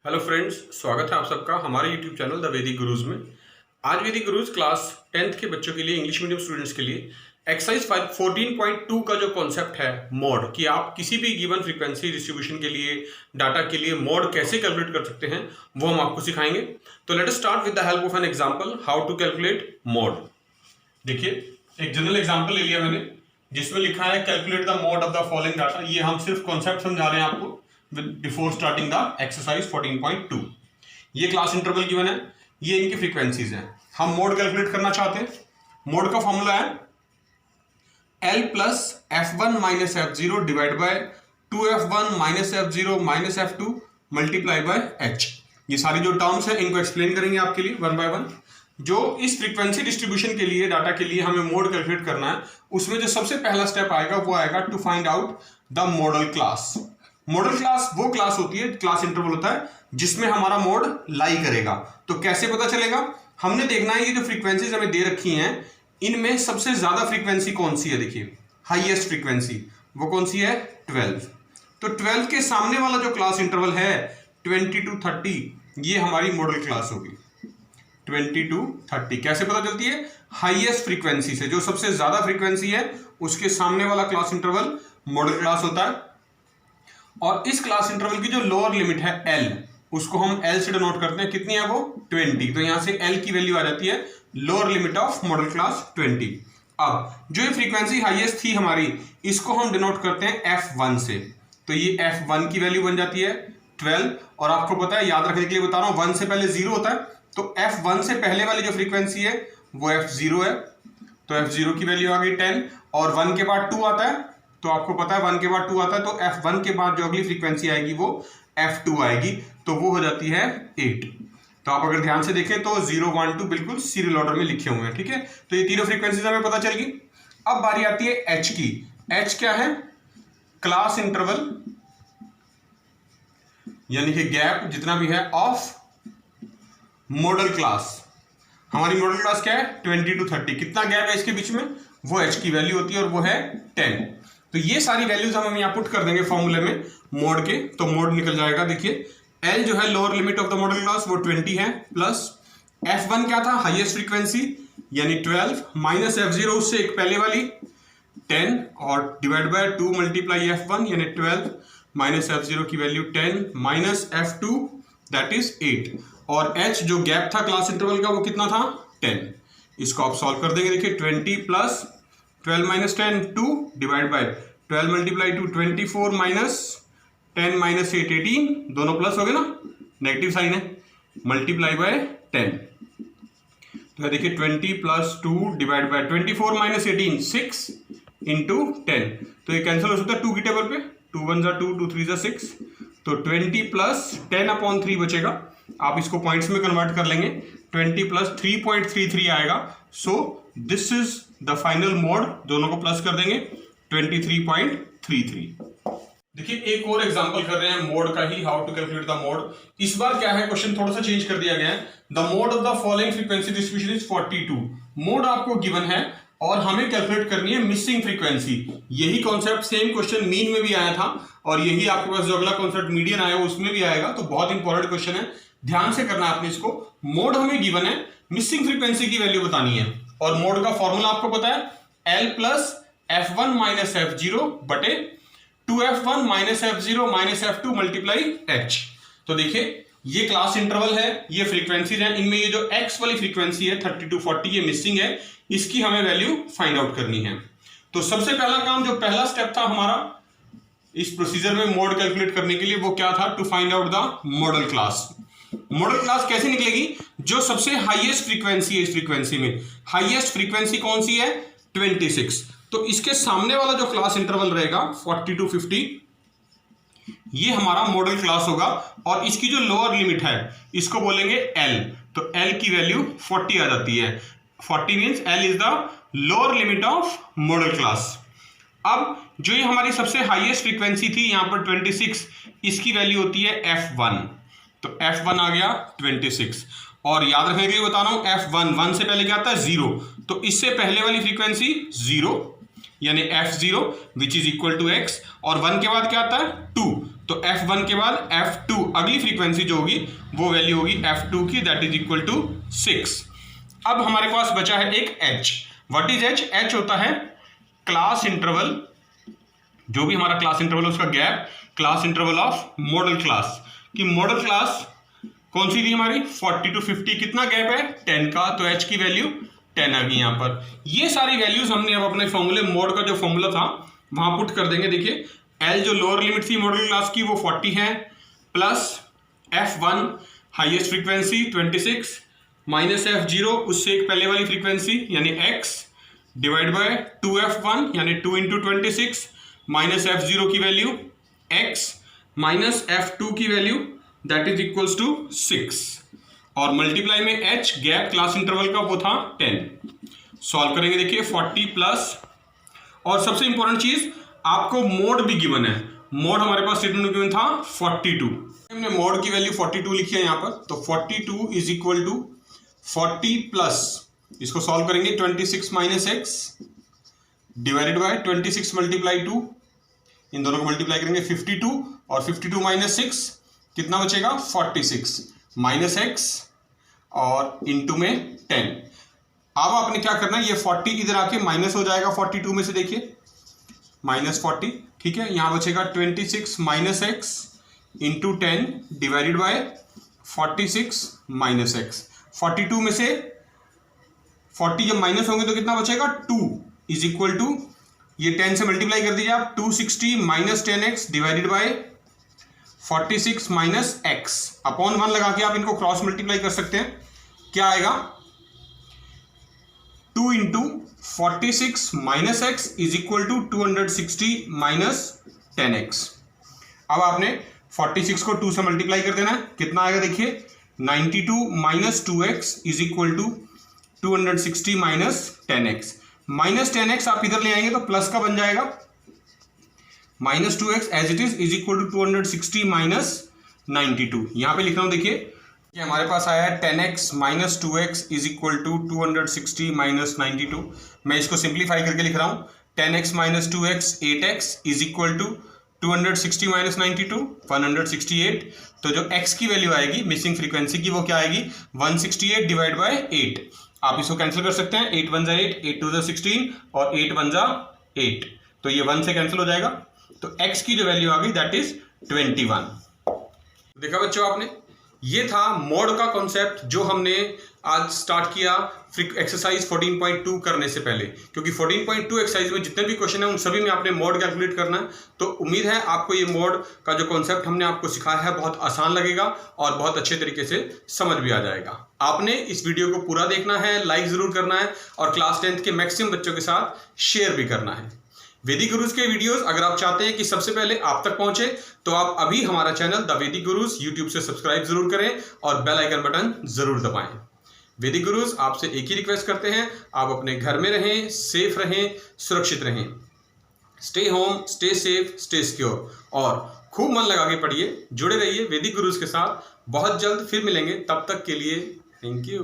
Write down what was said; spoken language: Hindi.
हेलो फ्रेंड्स, स्वागत है आप सबका हमारे यूट्यूब चैनल द वैदिक गुरुज में। आज वैदिक गुरुज क्लास 10th के बच्चों के लिए, इंग्लिश मीडियम स्टूडेंट्स के लिए एक्सरसाइज 14.2 का जो कॉन्सेप्ट है मोड, कि आप किसी भी गिवन फ्रीक्वेंसी डिस्ट्रीब्यूशन के लिए, डाटा के लिए मोड कैसे कैलकुलेट कर सकते हैं, वो हम आपको सिखाएंगे। तो let us start with the help of an example how to calculate mode. देखिए, एक जनरल एग्जाम्पल ले लिया मैंने जिसमें लिखा है calculate the mode of the following data. ये हम सिर्फ कॉन्सेप्ट समझा रहे हैं आपको बिफोर स्टार्टिंग द एक्सरसाइज 14.2। ये क्लास इंटरवल गिवन है, ये इनकी फ्रीक्वेंसीज हैं। हम मोड कैलकुलेट करना चाहते हैं। मोड का फॉर्मूला है L plus F1 minus F0 divide by 2F1 minus F0 minus F2 multiply by H। ये सारी जो टर्म्स है इनको एक्सप्लेन करेंगे आपके लिए वन बाय वन। जो इस फ्रीक्वेंसी डिस्ट्रीब्यूशन के लिए, डाटा के लिए हमें मोड कैलकुलेट करना है, उसमें जो सबसे पहला स्टेप आएगा वो आएगा to find out the modal class. Modal class वो क्लास होती है, क्लास इंटरवल होता है जिसमें हमारा मोड लाई करेगा। तो कैसे पता चलेगा? हमने देखना है ये जो फ्रीक्वेंसीज हमें दे रखी हैं, इनमें सबसे ज्यादा फ्रीक्वेंसी कौन सी है। देखिए, हाईएस्ट फ्रीक्वेंसी वो कौन सी है? 12। तो 12 के सामने वाला जो क्लास इंटरवल है 20 to 30, ये हमारी मॉडल क्लास होगी। 20 to 30 कैसे पता चलती है? हाईएस्ट फ्रीक्वेंसी से, जो सबसे ज्यादा फ्रीक्वेंसी है उसके सामने वाला क्लास इंटरवल मॉडल क्लास होता है। और इस क्लास इंटरवल की जो लोअर लिमिट है L, उसको हम L से डिनोट करते हैं। कितनी है वो? 20। तो यहां से L की वैल्यू आ जाती है lower limit of model class 20। अब जो ये फ्रीक्वेंसी हाईएस्ट थी हमारी, इसको हम डिनोट करते हैं F1 से। तो ये F1 की वैल्यू बन जाती है 12। और आपको पता है, याद रखने के लिए बता रहा हूं, 1 से पहले 0 होता है। तो F1 से पहले वाली जो फ्रीक्वेंसी है वो F0 है। तो F0 की वैल्यू आ गई 10। और 1 के बाद 2 आता है, तो आपको पता है 1 के बाद 2 आता है, तो F1 के बाद जो अगली फ्रीक्वेंसी आएगी वो F2 आएगी, तो वो हो जाती है 8। तो आप अगर ध्यान से देखें तो 0, 1, 2 बिल्कुल सीरियल ऑर्डर में लिखे हुए हैं। ठीक है, तो ये तीनों फ्रीक्वेंसीज हमें पता चल गई। अब बारी आती है H की। H क्या है? क्लास इंटरवल, यानी कि गैप जितना भी है ऑफ मॉडल क्लास। हमारी मॉडल क्लास क्या है? 20 to 30। कितना गैप है इसके बीच में? वो H की वैल्यू होती है और वो है 10। तो ये सारी वैल्यूज हम यहाँ पुट कर देंगे फॉर्मूले में मोड के, तो मोड निकल जाएगा। देखिए, L जो है lower limit of the modal class वो 20 है, प्लस F1 क्या था? हाईएस्ट फ्रीक्वेंसी यानी 12 माइनस F0 उससे एक पहले वाली 10 और डिवाइड बाय 2 मल्टीप्लाई F1 यानी 12 माइनस F0 की value 10 minus F2 that is 8। और H जो गैप था क्लास इंटरवल का वो कितना था? 10। इसको आप सॉल्व कर देंगे। देखिए, 20 plus 12 minus 10 2 divide by 12 multiply 2 24 minus 10 minus 8 18, दोनों प्लस हो गए ना, नेगेटिव साइन है, मल्टीप्लाई बाय 10। तो देखिए 20 plus 2 divide by 24 minus 18 6 into 10। तो ये कैंसिल हो सकता है 2 की टेबल पे, 2 1 जा 2, 2 3 जा 6। तो 20 प्लस 10 अपॉन 3 बचेगा। आप इसको पॉइंट्स में कन्वर्ट कर लेंगे, 20 प्लस 3.33 आएगा। So this is the final mode. दोनों को प्लस कर देंगे, 23.33। देखिए, एक और एग्जांपल कर रहे हैं मोड का ही, how to calculate the mode. इस बार क्या है, क्वेश्चन थोड़ा सा चेंज कर दिया गया है। The mode of the following frequency distribution is 42। Mode आपको गिवन है और हमें कैलकुलेट करनी है मिसिंग फ्रीक्वेंसी। यही कॉन्सेप्ट सेम क्वेश्चन मीन में भी आया था, और यही आपके पास जो अगला कॉन्सेप्ट मीडियन आया उसमें भी आएगा। तो बहुत इंपॉर्टेंट क्वेश्चन है, ध्यान से करना आपने इसको। मोड हमें गिवन है, मिसिंग फ्रीक्वेंसी की वैल्यू बतानी है, और मोड का फॉर्मूला आपको पता है L plus F1 minus F0 बटे 2F1 minus F0 minus F2 multiply H। तो देखिए, ये क्लास इंटरवल है, ये फ्रीक्वेंसीज हैं, इनमें ये जो X वाली फ्रीक्वेंसी है 30 to 40 ये मिसिंग है, इसकी हमें वैल्यू फाइंड आउट करनी है। तो सबसे पहला काम, जो पहला स्टेप था हमारा इस प्रोसीजर में मोड कैलकुलेट करने के लिए, वो क्या था? To find out the modal class. Modal class कैसे निकलेगी? जो सबसे हाईएस्ट फ्रीक्वेंसी है इस फ्रीक्वेंसी में, हाईएस्ट फ्रीक्वेंसी कौन सी है? 26। तो इसके सामने वाला जो क्लास इंटरवल रहेगा 40 to 50, ये हमारा मॉडल क्लास होगा। और इसकी जो लोअर लिमिट है इसको बोलेंगे L। तो L की वैल्यू 40 आ जाती है। 40 means L is the lower limit of model class. अब जो ये हमारी सबसे हाईएस्ट फ्रीक्वेंसी थी यहां पर 26, इसकी वैल्यू होती है F1। तो F1 आ गया 26। और याद रखने के लिए बता रहा हूं, F1 से पहले क्या आता है? 0। तो इससे पहले वाली फ्रीक्वेंसी 0 यानी F0 which is equal to X, और 1 के बाद क्या आता है? 2। तो F1 के बाद F2 अगली फ्रीक्वेंसी जो होगी वो वैल्यू होगी F2 की, दैट इज इक्वल टू 6। अब हमारे पास बचा है एक H। What is H? H होता है क्लास इंटरवल, जो भी हमारा क्लास इंटरवल है उसका gap, class interval of model class. कि मॉडल क्लास कौन सी थी हमारी? 40 to 50। कितना गैप है? 10 का। तो H की वैल्यू 10 आ गई यहाँ पर। ये सारी वैल्यूज हमने अब अपने फॉर्मूले, मोड का जो फॉर्मूला था वहां पुट कर देंगे। देखिए L जो लोअर लिमिट थी मॉडल क्लास की वो 40 है, plus F1 highest frequency 26 minus F0 उससे एक पहले वाली फ्रीक्वेंसी यानी X डिवाइड बाय 2F1 यानी 2 इंटू 26 माइनस F0 की वैल्यू X माइनस F2 की value that is equals to 6 और मल्टीप्लाई में H गैप क्लास इंटरवल का वो था 10। सॉल्व करेंगे। देखिए 40 प्लस, और सबसे इंपॉर्टेंट चीज आपको मोड भी गिवन है। मोड हमारे पास स्टेटमेंट में गिवन था 42। हमने मोड की वैल्यू 42 लिखी है यहाँ पर। तो 42 इज इक्वल टू 40 प्लस, इसको सॉल्व करेंगे 26 minus x divided by 26 multiply 2, इन दोनों को मल्टीप्लाई करेंगे 52 और 52 माइनस 6 कितना बचेगा? 46 माइनस एक्स और इंटू में 10। अब आपने क्या करना है, ये 40 इधर आके माइनस हो जाएगा 42 में से, देखिए माइनस 40, ठीक है। यहां बचेगा 26 minus x into 10 divided by 46 minus x. 42 में से 40 जब माइनस होंगे तो कितना बचेगा? 2 इज इक्वल टू, ये 10 से मल्टीप्लाई कर दीजिए आप, 260 minus 10x divided by 46 minus x upon 1 लगा के आप इनको क्रॉस मल्टीप्लाई कर सकते हैं। क्या आएगा? 2 into 46 minus X is equal to 260 minus 10x। अब आपने 46 को 2 से मल्टीप्लाई कर देना है, कितना आएगा? देखिए 92 minus 2x is equal to 260 minus 10x। Minus 10x आप इधर ले आएंगे तो प्लस का बन जाएगा, minus 2x as it is equal to 260 minus 92। यहां पे लिख रहा हूं, देखिए कि हमारे पास आया है 10x minus 2x is equal to 260 minus 92। मैं इसको सिंप्लीफाई करके लिख रहा हूं, 10x minus 2x 8x is equal to 260 minus 92 168। तो जो x की वैल्यू आएगी मिसिंग फ्रीक्वेंसी की वो क्या आएगी? 168 डिवाइड बाय 8। आप इसको कैंसिल कर सकते हैं, 8 1 जा 8, 8 2 जा 16 और 8 1 जा 8, तो ये 1 से कैंसिल हो जाएगा। तो x की जो वैल्यू आ गई दैट इज 21। देखा बच्चों आपने, ये था मोड का कॉन्सेप्ट जो हमने आज स्टार्ट किया एक्सरसाइज 14.2 करने से पहले, क्योंकि 14.2 एक्सरसाइज में जितने भी क्वेश्चन है उन सभी में आपने मोड कैलकुलेट करना है। तो उम्मीद है आपको ये मोड का जो कॉन्सेप्ट हमने आपको सिखाया है बहुत आसान लगेगा और बहुत अच्छे तरीके से समझ भी आ जाएगा। आपने इस वीडियो को पूरा देखना है, लाइक जरूर करना है और क्लास 10th के मैक्सिमम बच्चों के साथ शेयर भी करना है। वैदिक गुरुज के वीडियोस अगर आप चाहते हैं कि सबसे पहले आप तक पहुंचे तो आप अभी हमारा चैनल द वैदिक गुरुज यूट्यूब से सब्सक्राइब जरूर करें और बेल आइकन बटन जरूर दबाएं। वैदिक गुरुज आपसे एक ही रिक्वेस्ट करते हैं, आप अपने घर में रहें, सेफ रहें, सुरक्षित रहें। Stay home, stay safe, stay secure और खूब मन लगा के पढ़िए, जुड़े रहिए वैदिक गुरुज के साथ। बहुत जल्द फिर मिलेंगे, तब तक के लिए थैंक यू।